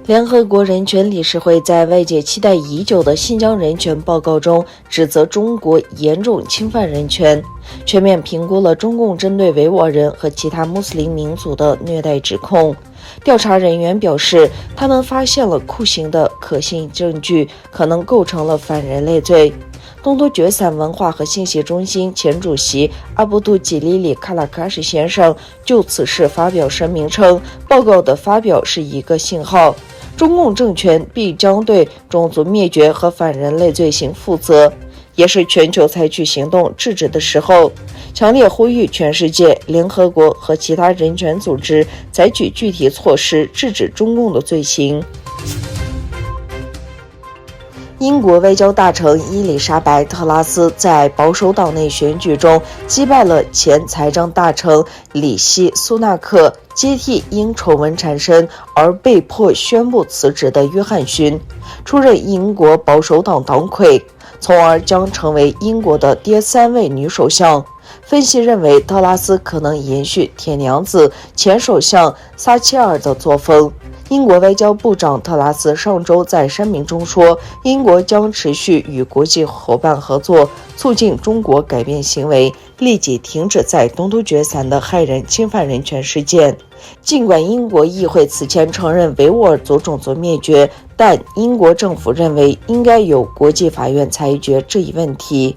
联合国人权理事会在外界期待已久的新疆人权报告中指责中国严重侵犯人权，全面评估了中共针对维吾尔人和其他穆斯林民族的虐待指控。调查人员表示，他们发现了酷刑的可信证据，可能构成了反人类罪。东突厥散文化和信息中心前主席阿卜杜吉利里卡拉卡什先生就此事发表声明称，报告的发表是一个信号，中共政权必将对种族灭绝和反人类罪行负责，也是全球采取行动制止的时候，强烈呼吁全世界、联合国和其他人权组织采取具体措施制止中共的罪行。英国外交大臣伊丽莎白·特拉斯在保守党内选举中击败了前财政大臣里希·苏纳克，接替因丑闻缠身而被迫宣布辞职的约翰逊，出任英国保守党党魁，从而将成为英国的第3位女首相。分析认为，特拉斯可能延续铁娘子前首相撒切尔的作风。英国外交部长特拉斯上周在声明中说，英国将持续与国际伙伴合作，促进中国改变行为，立即停止在东突厥散的害人侵犯人权事件。尽管英国议会此前承认维吾尔族种族灭绝，但英国政府认为应该由国际法院裁决这一问题。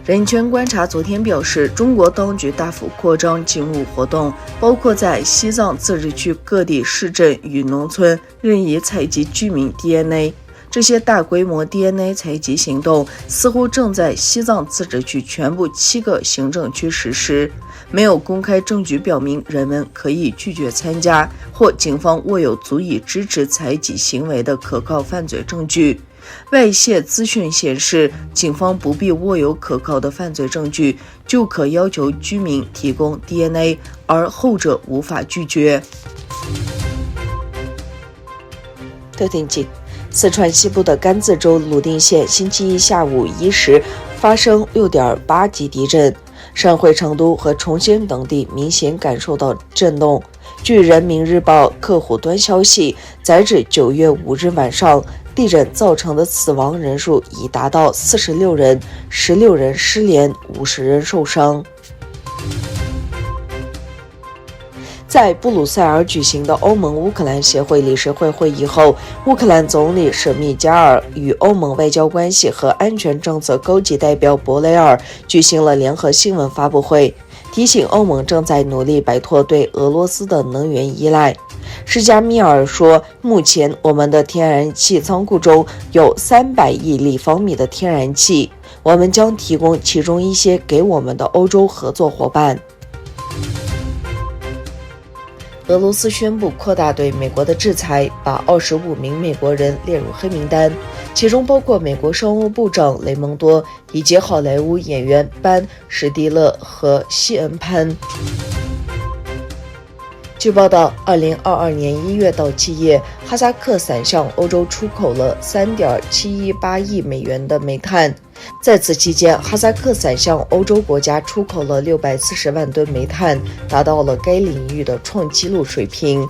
人权观察昨天表示，中国当局大幅扩张警务活动，包括在西藏自治区各地市镇与农村任意采集居民 DNA。这些大规模 DNA 采集行动似乎正在西藏自治区全部7个行政区实施，没有公开证据表明人们可以拒绝参加，或警方握有足以支持采集行为的可靠犯罪证据。外泄资讯显示，警方不必握有可靠的犯罪证据，就可要求居民提供 DNA， 而后者无法拒绝。特天气，四川西部的甘孜州泸定县星期一下午1时发生 6.8 级地震，上会成都和重庆等地明显感受到震动。据人民日报客户端消息，截至9月5日晚上，地震造成的死亡人数已达到46人，16人失联，50人受伤。在布鲁塞尔举行的欧盟乌克兰协会理事会会议后，乌克兰总理舍密加尔与欧盟外交关系和安全政策高级代表博雷尔举行了联合新闻发布会，提醒欧盟正在努力摆脱对俄罗斯的能源依赖。施加密尔说，目前我们的天然气仓库中有300亿立方米的天然气，我们将提供其中一些给我们的欧洲合作伙伴。俄罗斯宣布扩大对美国的制裁，把25名美国人列入黑名单，其中包括美国商务部长雷蒙多以及好莱坞演员班·史蒂勒和西恩·潘。据报道，2022年1月到7月，哈萨克斯坦向欧洲出口了 3.718 亿美元的煤炭。在此期间，哈萨克斯坦向欧洲国家出口了640万吨煤炭，达到了该领域的创纪录水平。